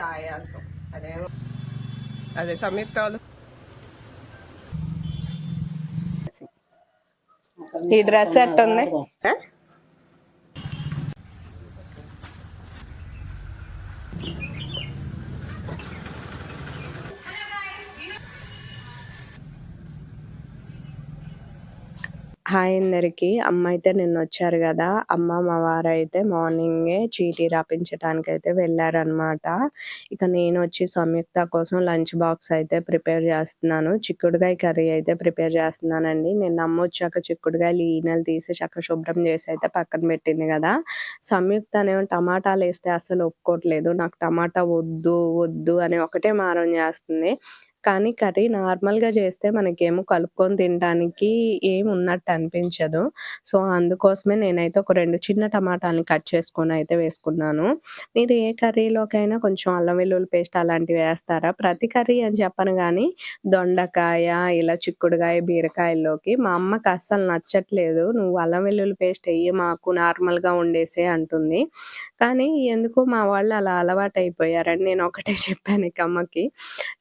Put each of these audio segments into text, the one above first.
ఆయాసం. అదే సంయుక్త ఈ డ్రెస్ ఎట్టుంది? హాయ్ అందరికి. అమ్మ అయితే నిన్న వచ్చారు కదా, అమ్మ మా వారైతే మార్నింగే చీటీ రాపించడానికి అయితే వెళ్ళారనమాట. ఇక నేను వచ్చి సంయుక్త కోసం లంచ్ బాక్స్ అయితే ప్రిపేర్ చేస్తున్నాను. చిక్కుడుగాయ కర్రీ అయితే ప్రిపేర్ చేస్తున్నానండి. నిన్న అమ్మ వచ్చాక చిక్కుడుగాయలు ఈనెలు తీసి చక్క శుభ్రం చేసి అయితే పక్కన పెట్టింది కదా. సంయుక్త అనేమో టమాటాలు వేస్తే అసలు ఒప్పుకోవట్లేదు. నాకు టమాటా వద్దు వద్దు అని ఒకటే మారం చేస్తుంది. కానీ కర్రీ నార్మల్‌గా చేస్తే మనకేమో కలుపుకొని తినటానికి ఏమి ఉన్నట్టు అనిపించదు. సో, అందుకోసమే నేనైతే ఒక 2 చిన్న టమాటాలని కట్ చేసుకొని అయితే వేసుకున్నాను. మీరు ఏ కర్రీలోకైనా కొంచెం అల్లం వెల్లుల్లి పేస్ట్ అలాంటివి వేస్తారా? ప్రతి కర్రీ అని చెప్పను గానీ, దొండకాయ, ఇలా చిక్కుడుగాయ, బీరకాయల్లోకి మా అమ్మకి అస్సలు నచ్చట్లేదు. "నువ్వు అల్లం వెల్లుల్లి పేస్ట్ ఎయ్యి మాకు నార్మల్‌గా వండేసేయి" అంటుంది. కానీ ఎందుకో మా వాళ్ళు అలా అలవాటయిపోయారండి. నేను ఒకటే చెప్పాను ఇక అమ్మకి,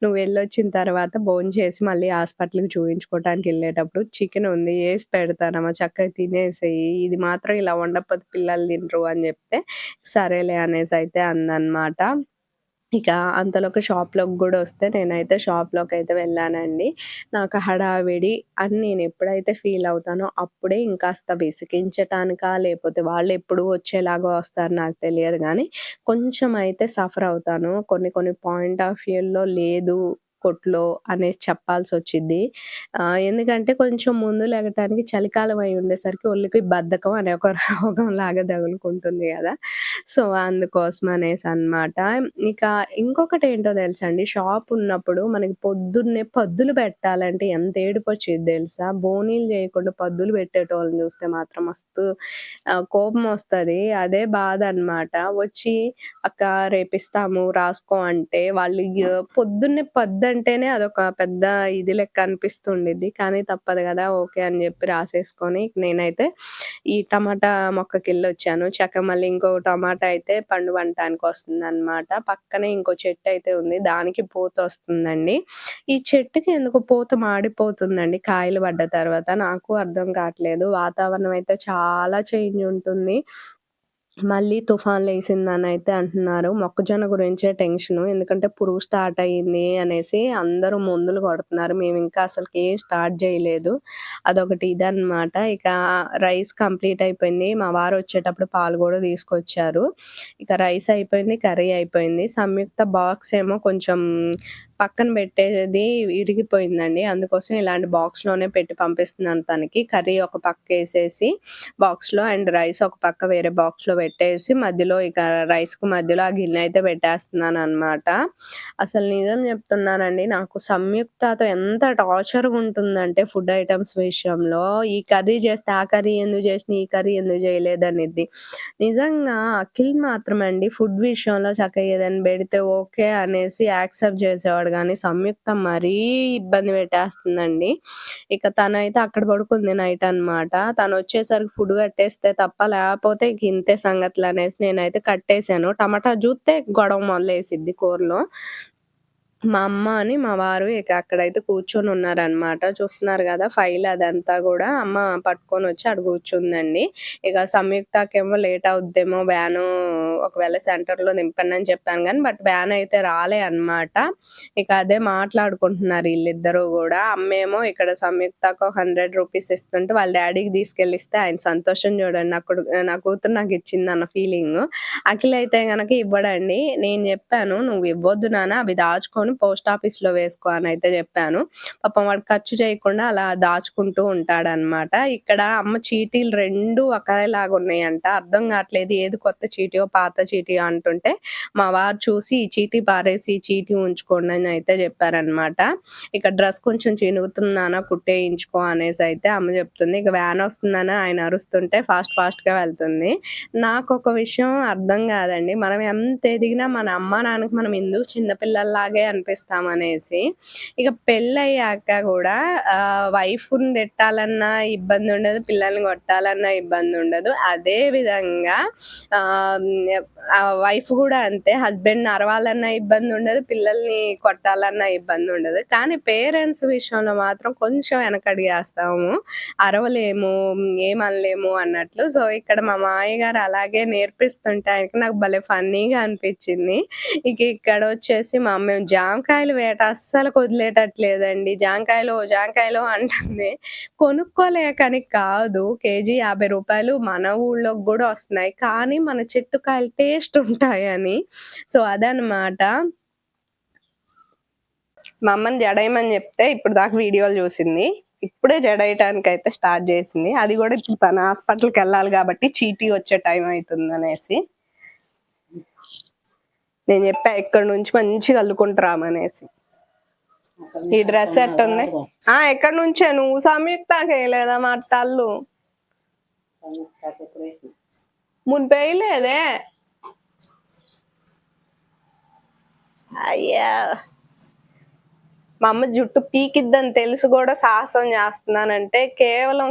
"నువ్వు వెళ్ళొచ్చిన తర్వాత భోంచేసి మళ్ళీ హాస్పిటల్‌కి చూయించుకోవటానికి ఎళ్ళేటప్పుడు చికెన్ ఉంది ఏసి పెడతానమ్మా చక్కగా తినేసేయి. ఇది మాత్రం ఇలా వండకపోతే పిల్లలు తినరు" అని చెప్తే, సరేలే అనేసి అయితే అందనమాట. ఇక అంతలోకి షాప్‌లోకి గూడా వస్తే నేనైతే షాప్‌లోకైతే వెళ్ళానండి. నాకు హడావిడి అని నేనెప్పుడైతే ఫీల్ అవుతానో అప్పుడే ఇంకాస్త విసిగించటానికా, లేపోతే వాళ్ళెప్పుడు వచ్చేలాగా వస్తారు నాకు తెలియదు గానీ, కొంచెం అయితే సఫర్ అవుతాను. కొన్ని కొన్ని పాయింట్ ఆఫ్ వ్యూలో లేదు కొట్లో అనేసి చెప్పాల్సొచ్చిద్ది. ఎందుకంటే కొంచెం ముందు లెగటానికి చలికాలం అయి ఉండేసరికి ఒళ్ళుకి బద్ధకం అనే ఒక రోగంలాగా తగులుకుంటుంది గదా! సో, అందుకోసం అనేసనమాట. ఇక ఇంకొకటేంటో తెలుసా అండి, షాపున్నప్పుడు మనకి పొద్దున్నే పద్దులు పెట్టాలంటే ఎంత ఏడుపొచ్చిద్ది తెలుసా? బోనీలు జేయకుండా పద్దులు పెట్టేటోళ్ళని చూస్తే మాత్రం మస్తు కోపమొస్తది. అదే బాధనమాట. వచ్చి "అక్క రేపిస్తాము రాసుకో" అంటే వాళ్ళు పొద్దున్నే పద్దంటేనే అదొక పెద్ద ఇది లెక్క అనిపిస్తుండిద్ది. కానీ తప్పదు గదా! ఓకే అని జెప్పి రాసేసుకొని నేనైతే ఈ టమాటా మొక్కకెళ్ళొచ్చాను. చక్కగా మళ్ళీ ఇంకో టమాటా అయితే పండు పండటానికొస్తుందనమాట. పక్కనే ఇంకో చెట్టయితే ఉంది. దానికి పూతొస్తుందండి. ఈ చెట్టుకి ఎందుకో పూత మాడిపోతుందండి కాయలు పడ్డ తర్వాత. నాకు అర్థం కావట్లేదు. వాతావరణం అయితే చాలా చేంజ్ ఉంటుంది. మళ్ళీ తుఫాన్‌లేసిందనైతే అంటున్నారు. మొక్కజొన్న గురించే టెన్షను. ఎందుకంటే పురుగు స్టార్ట్ అయ్యింది అనేసి అందరూ మందులు కొడుతున్నారు. మేమింకా అసలకేం స్టార్ట్ జేయలేదు. అదొకటి ఇదనమాట. ఇక రైస్ కంప్లీట్ అయిపోయింది. మా వారొచ్చేటప్పుడు పాలు గూడా తీసుకొచ్చారు. ఇక రైస్ అయిపోయింది, కర్రీ అయిపోయింది. సంయుక్త బాక్స్ ఏమో కొంచెం పక్కన పెట్టేది ఇరిగిపోయిందండి. అందుకోసం ఇలాంటి బాక్స్‌లోనే పెట్టి పంపిస్తున్నాను తనకి. కర్రీ ఒక పక్కేసేసి బాక్స్‌లో అండ్ రైస్ ఒక పక్క వేరే బాక్స్‌లో పెట్టేసి మధ్యలో ఇక రైస్‌కి మధ్యలో ఆ గిన్నె అయితే పెట్టేస్తున్నాననమాట. అసలు నిజం చెప్తున్నానండి, నాకు సంయుక్తతో ఎంత టార్చర్‌గా ఉంటుందంటే ఫుడ్ ఐటెమ్స్ విషయంలో, ఈ కర్రీ చేస్తే ఆ కర్రీ ఎందుకు చేసినవు, ఈ కర్రీ ఎందుకు చేయలేదనిద్ది. నిజంగా అఖిల్ మాత్రం అండి ఫుడ్ విషయంలో చక్కగా ఏదైనా పెడితే ఓకే అనేసి యాక్సెప్ట్ చేసేవాడు గానీ, సంయుక్త మరీ ఇబ్బంది పెట్టేస్తుందండి. ఇక తనైతే అక్కడ పడుకుంది నైట్ అనమాట. తనొచ్చేసరికి ఫుడ్ కట్టేస్తే తప్ప లేపోతే ఇక ఇంతే సంగతులనేసి నేనైతే కట్టేసాను. టమాటా జూస్తే గొడవ మొదలేసిద్ది కూరలో. మా అమ్మ అని మా వారు ఇక అక్కడైతే కూర్చొనున్నారనమాట. చూస్తున్నారు గదా! ఫైల్ అదంతా గూడా అమ్మ పట్టుకొనొచ్చి ఆడ కూర్చుందండి. ఇక సంయుక్తకేమో లేట్ అవుద్దేమో వ్యాను, ఒకవేళ సెంటర్‌లో దింపండి అని చెప్పాను గానీ, బట్ వ్యాన్ అయితే రాలే అనమాట. ఇక అదే మాట్లాడుకుంటున్నారు ఈళ్ళిద్దరూ గూడా. అమ్మేమో ఇక్కడ సంయుక్తకు ఒక ₹100 ఇస్తుంటే వాళ్ళ డ్యాడీకి తీసుకెళ్ళిస్తే ఆయన సంతోషం చూడండి. నా కూతురు నాకిచ్చిందన్న ఫీలింగు. అఖిల్ అయితే గనక ఇవ్వడండి. నేను జెప్పాను, "నువ్వు ఇవ్వొద్దు నాన్న, అవి దాచుకొని పోస్ట్ ఆఫీస్‌లో వేసుకో" అనైతే జెప్పాను. పాపం వాడు ఖర్చు చేయకుండా అలా దాచుకుంటూ ఉంటాడనమాట. ఇక్కడ అమ్మ చీటీలు 2 ఒకేలాగున్నాయంట. అర్థం గాట్లేదు ఏది కొత్త చీటీయో, పాత చీటీయో అంటుంటే, మా వారు చూసి "ఈ చీటీ పారేసి, ఈ చీటీ ఉంచుకోండి" అని అయితే జెప్పారనమాట. ఇక డ్రెస్ కొంచెం చినుగుతుంది నాన్న కుట్టేయించుకో అనేసైతే అమ్మ జెప్తుంది. ఇక వ్యానొస్తుందని ఆయన అరుస్తుంటే ఫాస్ట్‌గా వెళ్తుంది. నాకొక విషయం అర్థం గాదండి. మనం ఎంత ఎదిగినా మన అమ్మా, నాన్నకి మనం ఎందుకు చిన్న పిల్లల్లాగే కనిపిస్తామనేసి. ఇక పెళ్ళయ్యాక కూడా వైఫ్‌ని తిట్టాలన్నా ఇబ్బంది ఉండదు, పిల్లల్ని కొట్టాలన్నా ఇబ్బంది ఉండదు. అదే విధంగా వైఫ్ కూడా అంతే, హస్బెండ్‌ని అరవాలన్నా ఇబ్బంది ఉండదు, పిల్లల్ని కొట్టాలన్నా ఇబ్బంది ఉండదు. కానీ పేరెంట్స్ విషయంలో మాత్రం కొంచెం వెనకడుగేస్తాము. అరవలేము, ఏమనలేము అన్నట్లు. సో, ఇక్కడ మా మామయ్య గారు అలాగే నేర్పిస్తుంటే ఆయనకి నాకు భలే ఫన్నీగా అనిపించింది. ఇక ఇక్కడొచ్చేసి మా అమ్మ జామకాయల వేట అస్సలు వదిలేటట్లేదండి. జామకాయలు, జామకాయలు అంటుంది. కొనుక్కోలేకని కాదు, కేజీ రూ. 50 మన ఊళ్ళోకి గూడా వస్తున్నాయి. కానీ మన చెట్టు కాయలు టేస్ట్ ఉంటాయని. సో, అదనమాట. మా అమ్మని జడేయమని చెప్తే ఇప్పుడు దాకా వీడియోలు చూసింది. ఇప్పుడే జడేయటానికైతే స్టార్ట్ చేసింది. అది కూడా ఇప్పుడు తను హాస్పిటల్‌కి వెళ్ళాలి కాబట్టి చీటీ వచ్చే టైం అవుతుందనేసి. నేను చెప్పా ఇక్కడి నుంచి మంచిగా అల్లుకుంటూ రామనేసి. ఈ డ్రెస్ ఎట్టుంది? ఎక్కడి నుంచే నువ్వు సంయుక్తకి వేయలేదా మా అత్తళ్ళు? మునిపేయలేదే. అయ్యా, మా అమ్మ జుట్టు పీకిద్దని తెలుసు కూడా సాహసం చేస్తున్నానంటే కేవలం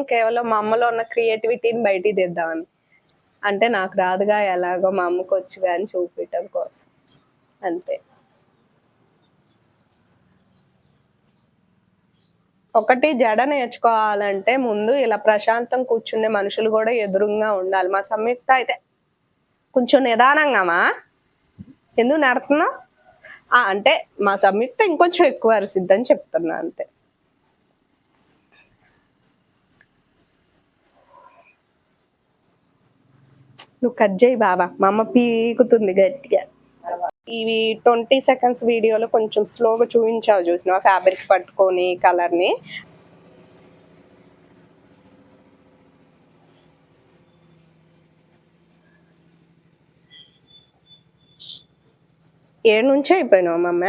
మా అమ్మలో ఉన్న క్రియేటివిటీని బయటికి తెద్దామని. అంటే నాకు రాదుగా, ఎలాగో మా అమ్మకు వచ్చుగా అని చూపించడం కోసం అంతే. ఒకటి జడ నేర్చుకోవాలంటే ముందు ఇలా ప్రశాంతం కూర్చునే మనుషులు కూడా ఎదురుగా ఉండాలి. మా సంయుక్త అయితే కొంచెం నిదానంగామా ఎందుకు నడుతున్నావు అంటే మా సంయుక్త ఇంకొంచెం ఎక్కువ అరిసిద్దని చెప్తున్నా అంతే. నువ్వు కట్ చేయి బాబా, మా అమ్మ పీకుతుంది గట్టిగా. ఇవి 20 సెకండ్స్ వీడియోలో కొంచెం స్లోగా చూపించావు చూసినావా, ఫ్యాబ్రిక్ పట్టుకొని కలర్ని. ఏడు నుంచే అయిపోయినావు మమ్మ.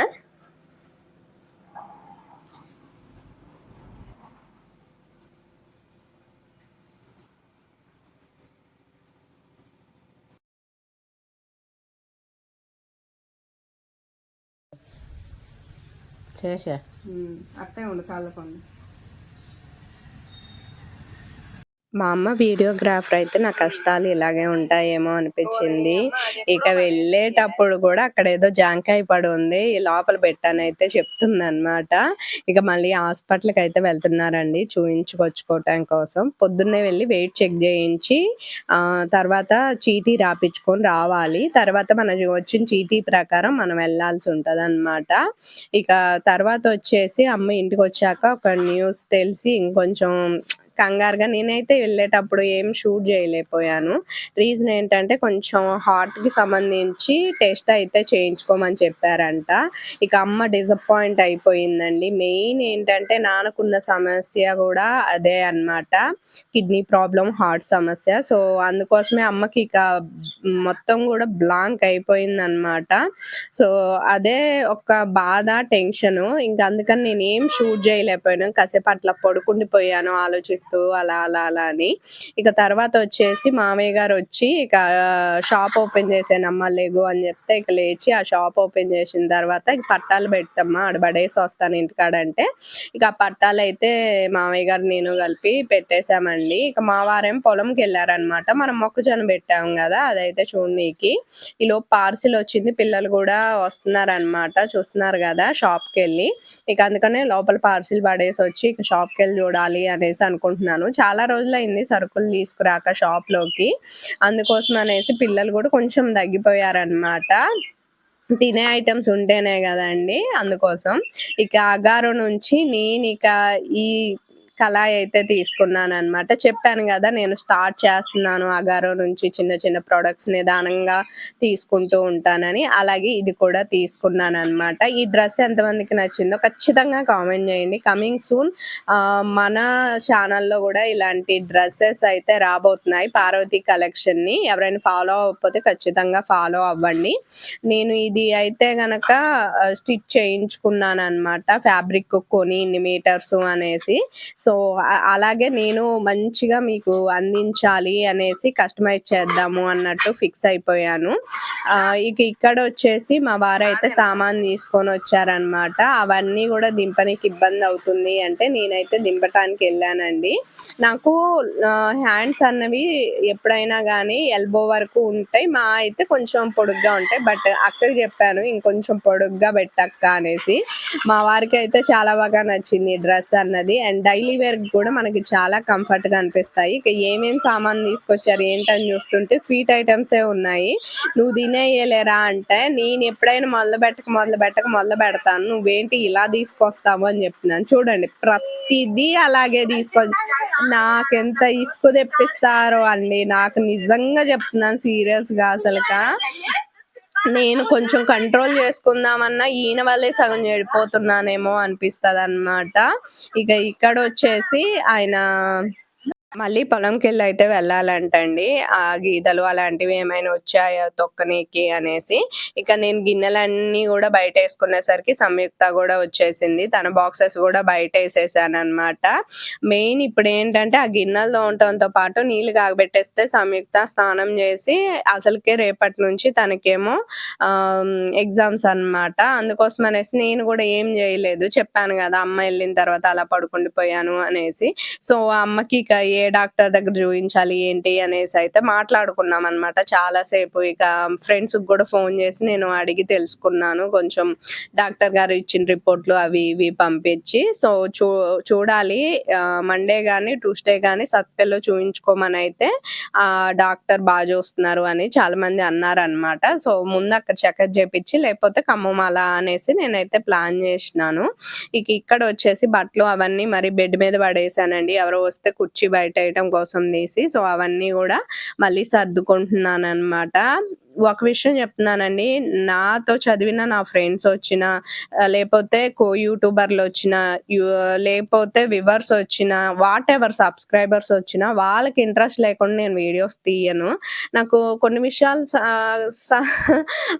చేసా అట్టే ఉండు కాళ్ళకుండా. మా అమ్మ వీడియోగ్రాఫర్ అయితే నా కష్టాలు ఇలాగే ఉంటాయేమో అనిపించింది. ఇక వెళ్ళేటప్పుడు కూడా అక్కడ ఏదో జాంకాయ పడి ఉంది, లోపల పెట్టానైతే చెప్తుందన్నమాట. ఇక మళ్ళీ హాస్పిటల్కి అయితే వెళ్తున్నారండి చూయించుకొచ్చుకోవటం కోసం. పొద్దున్నే వెళ్ళి వెయిట్ చెక్ చేయించి తర్వాత చీటీ రాపించుకొని రావాలి. తర్వాత మనకి వచ్చిన చీటీ ప్రకారం మనం వెళ్ళాల్సి ఉంటుంది అన్నమాట. ఇక తర్వాత వచ్చేసి అమ్మ ఇంటికి వచ్చాక ఒక న్యూస్ తెలిసి ఇంకొంచెం కంగారుగా నేనైతే వెళ్ళేటప్పుడు ఏం షూట్ చేయలేకపోయాను. రీజన్ ఏంటంటే కొంచెం హార్ట్‌కి సంబంధించి టెస్ట్ అయితే చేయించుకోమని చెప్పారంట. ఇక అమ్మ డిసప్పాయింట్ అయిపోయిందండి. మెయిన్ ఏంటంటే నాన్నకున్న సమస్య కూడా అదే అన్నమాట, కిడ్నీ ప్రాబ్లం, హార్ట్ సమస్య. సో, అందుకోసమే అమ్మకి ఇక మొత్తం కూడా బ్లాంక్ అయిపోయిందన్నమాట. సో, అదే ఒక బాధ, టెన్షను. ఇంక అందుకని నేనేం షూట్ చేయలేకపోయాను. కాసేపు అట్లా పడుకుండిపోయాను ఆలోచిస్తూ అలా అని. ఇక తర్వాత వచ్చేసి మామయ్య గారు వచ్చి ఇక షాప్ ఓపెన్ చేసానమ్మా లేగు అని చెప్తే ఇక లేచి ఆ షాప్ ఓపెన్ చేసిన తర్వాత ఇక పట్టాలు పెట్టమ్మా ఆడ పడేసి వస్తాను ఇంటికాడంటే ఇక ఆ పట్టాలు అయితే మామయ్య గారు నేను కలిపి పెట్టేశామండి. ఇక మా వారేం పొలంకి వెళ్ళారనమాట. మనం మొక్కజొన్న పెట్టాం కదా, అదైతే చూడనీకి ఈలోపు పార్సిల్ వచ్చింది. పిల్లలు కూడా వస్తున్నారనమాట, చూస్తున్నారు కదా షాప్కి వెళ్ళి. ఇక అందుకనే లోపల పార్సిల్ పడేసి వచ్చి ఇక షాప్కి వెళ్ళి చూడాలి అనేసి అనుకుంటున్నాను. చాలా రోజులైంది సరుకులు తీసుకురాక షాప్లోకి, అందుకోసం అనేసి పిల్లలు కూడా కొంచెం తగ్గిపోయారనమాట. తినే ఐటమ్స్ ఉంటేనే కదండి, అందుకోసం. ఇక అగారో నుంచి నేను ఇక ఈ కళాయి అయితే తీసుకున్నానన్నమాట. చెప్పాను కదా నేను స్టార్ట్ చేస్తున్నాను అగారో నుంచి చిన్న చిన్న ప్రొడక్ట్స్ నిదానంగా తీసుకుంటూ ఉంటానని. అలాగే ఇది కూడా తీసుకున్నానన్నమాట. ఈ డ్రెస్ ఎంతమందికి నచ్చిందో ఖచ్చితంగా కామెంట్ చేయండి. కమింగ్ సూన్ మన ఛానల్లో కూడా ఇలాంటి డ్రెస్సెస్ అయితే రాబోతున్నాయి, పార్వతి కలెక్షన్ని. ఎవరైనా ఫాలో అవ్వకపోతే ఖచ్చితంగా ఫాలో అవ్వండి. నేను ఇది అయితే గనక స్టిచ్ చేయించుకున్నాను అనమాట, ఫ్యాబ్రిక్ కొని ఇన్ని మీటర్స్ అనేసి. సో సో, అలాగే నేను మంచిగా మీకు అందించాలి అనేసి కస్టమైజ్ చేద్దాము అన్నట్టు ఫిక్స్ అయిపోయాను. ఇక్కడొచ్చేసి మా వారైతే సామాను తీసుకొనొచ్చారనమాట. అవన్నీ గూడా దింపనీకి ఇబ్బందవుతుంది అంటే నేనైతే దింపటానికెళ్ళానండి. నాకు హ్యాండ్స్ అన్నవి ఎప్పుడైనా గానీ ఎల్బో వరకు ఉంటాయి. అయితే కొంచెం పొడుగ్గా ఉంటాయి. బట్ అక్కకి చెప్పాను ఇంకొంచెం పొడుగ్గా పెట్టక్క అనేసి. మా వారికైతే చాలా బాగా నచ్చింది ఈ డ్రెస్ అన్నది. అండ్ డైలీ వేర్‌కి కూడా మనకి చాలా కంఫర్ట్‌గా అనిపిస్తాయి. ఇక ఏమేం సామాను తీసుకొచ్చారు ఏంటని చూస్తుంటే స్వీట్ ఐటెమ్సే ఉన్నాయి. "నువ్వు తినేయేలేరా" అంటే, "నేనెప్పుడైనా మొదలుపెడతాను. నువ్వేంటి ఇలా తీసుకొస్తావు" అని చెప్తున్నాను. చూడండి ప్రతిదీ అలాగే నాకెంత ఇసుకు తెప్పిస్తారో అండి. నాకు నిజంగా చెప్తున్నాను సీరియస్‌గా అసలక. నేను కొంచెం కంట్రోల్ చేసుకుందామన్నా ఈయన వల్లే సగం చెడిపోతున్నానేమో అనిపిస్తదనమాట. ఇక్కడొచ్చేసి ఆయన మళ్ళీ పొలంకెళ్ళైతే వెళ్ళాలంటండి. గీదలు అలాంటివి ఏమైనా వచ్చాయా తొక్కనీకి అనేసి. ఇక నేను గిన్నెలన్నీ గూడా బయటేసుకునేసరికి సంయుక్త గూడా వచ్చేసింది. తన బాక్సెస్ గూడా బయటేసేసాననమాట. మెయిన్ ఇప్పుడేంటంటే, ఆ గిన్నెలు తోమటంతో పాటు నీళ్లు కాగబెట్టేస్తే సంయుక్త స్నానం జేసి అసలుకే రేపటి నుంచి తనకేమో ఎగ్జామ్స్ అనమాట. అందుకోసమనేసి నేను గూడా ఏం జేయలేదు. చెప్పాను గదా! అమ్మ ఎళ్ళిన తర్వాత అలా పడుకుండిపోయాను అనేసి. సో, అమ్మకి ఇక ఏ డాక్టర్ దగ్గర చూయించాలి ఏంటి అనేసైతే మాట్లాడుకున్నామనమాట చాలా సేపు. ఇక ఫ్రెండ్స్‌కి గూడా ఫోను చేసి నేను అడిగి తెలుసుకున్నాను. కొంచెం డాక్టర్ గారు ఇచ్చిన రిపోర్ట్‌లు అవి ఇవి పంపించి. సో, చూడాలి మండే గాని, ట్యూస్‌డే గాని సత్పెలో చూయించుకోమనైతే డాక్టర్ చూస్తున్నారు అని చాలామంది అన్నారనమాట. సో, ముందు అక్కడ చెకప్ చేపిచ్చి లేకపోతే ఖమ్మం అలా అనేసి నేనైతే ప్లాన్ జేసినాను. ఇక్కడొచ్చేసి బట్టలు అవన్నీ మరి బెడ్ మీద పడేసానండి. ఎవరో వస్తే కుర్చీ బయటేయటం కోసం తీసి. సో, అవన్నీ గూడా మళ్ళీ సర్దుకుంటున్నాననమాట. ఒక విషయం చెప్తున్నానండి. నాతో చదివిన నా ఫ్రెండ్సొచ్చినా, లేపోతే యూట్యూబర్‌లొచ్చినా, లేపోతే వ్యూవర్సొచ్చినా, వాటెవర్ సబ్‌స్క్రైబర్సొచ్చినా వాళ్ళకి ఇంట్రెస్ట్ లేకుండా నేను వీడియోస్ తీయను. నాకు కొన్ని విషయాలు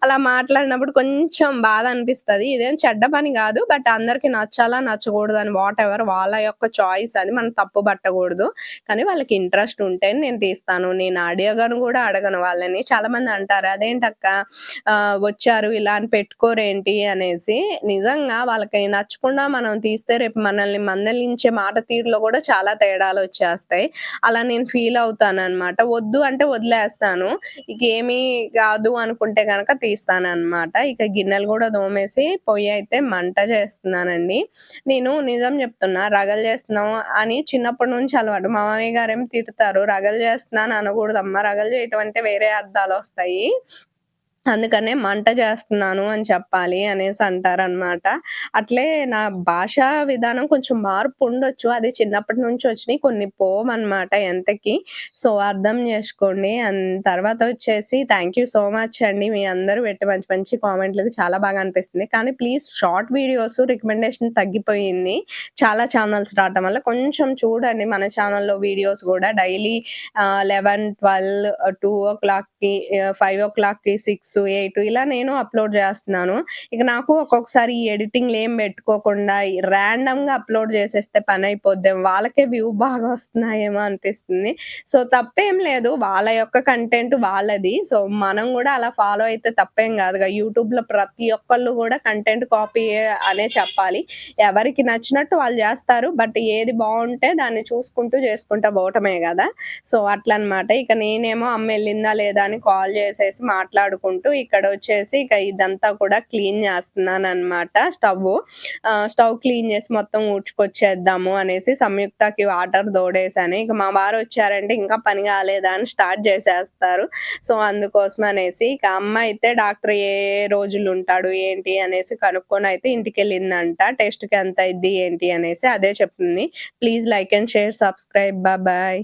అలా మాట్లాడినప్పుడు కొంచెం బాధ అనిపిస్తది. ఇదేం చెడ్డ పని గాదు. బట్ అందరికి నచ్చాలా, నచ్చకూడదని వాటెవర్ వాళ్ళ యొక్క చాయిస్ అది. మనం తప్పు పట్టకూడదు. కానీ వాళ్ళకి ఇంట్రెస్ట్ ఉంటేనే నేను తీస్తాను. నేను అడగను వాళ్ళని. చాలామంది అంటారు, "అదేంటక్క వచ్చారు ఇలా అని పెట్టుకోరేంటి" అనేసి. నిజంగా వాళ్ళకి నచ్చకుండా మనం తీస్తే రేపు మనల్ని మందలించే మాట తీరులో గూడా చాలా తేడాలొచ్చేస్తాయి. అలా నేను ఫీల్ అవుతాననమాట. వద్దు అంటే వదిలేస్తాను. ఏమీ గాదు అనుకుంటే గనక తీస్తాననమాట. గిన్నెలు గూడా తోమేసి పొయ్యయితే మంట చేస్తున్నానండి. నేను నిజం చెప్తున్నా రగలు చేస్తున్నావు అని చిన్నప్పటి నుంచి అలవాటు. మా మామయ్య గారేమో తిడతారు. "రగలు చేస్తున్నాను అనకూడదమ్మా. రగలు చేయటం అంటే వేరే అర్థాలొస్తాయి. అందుకనే మంట చేస్తున్నాను అని చెప్పాలి" అనేసి అంటారనమాట. అట్లే నా భాషా విధానం కొంచెం మార్పుండొచ్చు. అది చిన్నప్పటి నుంచి వచ్చినియి. కొన్ని పోవనమాట ఎంతకి. సో, అర్థం జేసుకోండి. తర్వాత వచ్చేసి థాంక్ యూ సో మచ్ అండి. మీ అందరూ పెట్టే మంచి మంచి కామెంట్‌లకి చాలా బాగా అనిపిస్తుంది. కానీ ప్లీజ్ షార్ట్ వీడియోస్ రికమెండేషన్ తగ్గిపోయింది. చాలా ఛానల్స్ రావటం వల్ల. కొంచెం చూడండి మన ఛానల్‌లో వీడియోస్ గూడా డైలీ 11, 12, 2:00కి 5:00కి 6, 8 ఇలా నేను అప్‌లోడ్ చేస్తున్నాను. నాకు ఒక్కొక్కసారి ఈ ఎడిటింగ్‌లు ఏం పెట్టుకోకుండా ర్యాండమ్‌గా అప్‌లోడ్ చేసేస్తే పనైపోద్దేమో. వాళ్ళకే వ్యూ బాగా వస్తున్నాయేమో అనిపిస్తుంది. సో, తప్పేం లేదు. వాళ్ళ యొక్క కంటెంట్ వాళ్ళది. సో, మనం గూడా అలా ఫాలో అయితే తప్పేం గాదుగా. యూట్యూబ్‌లో ప్రతి ఒక్కళ్ళు గూడా కంటెంట్ కాపీయే అనే చెప్పాలి. ఎవరికి నచ్చినట్టు వాళ్ళు జేస్తారు. బట్ ఏది బావుంటే దాన్ని చూసుకుంటూ చేసుకుంటా పోవటమే గదా! సో, అట్లనమాట. నేనేమో అమ్మ ఎళ్ళిందా లేదా అని కాల్ చేసేసి మాట్లాడుకుంటూ ఇక్కడొచ్చేసి ఇదంతా కూడా క్లీన్ చేస్తున్నాననమాట స్టవ్వు. స్టవ్ క్లీన్ చేసి మొత్తం ఊడ్చుకొచ్చేద్దాము అనేసి సంయుక్తకి వాటర్ తోడేసాను. మా వారొచ్చారంటే ఇంకా పని కాలేదా అని స్టార్ట్ చేసేస్తారు. సో, అందుకోసమనేసి అమ్మ అయితే డాక్టర్ ఏ రోజులుంటాడు ఏంటి అనేసి కనుక్కొనైతే ఇంటికెళ్ళిందంట. టెస్ట్‌కి ఎంత అయిద్ది ఏంటి అనేసి అదే చెప్తుంది. Please like and share, subscribe. Bye.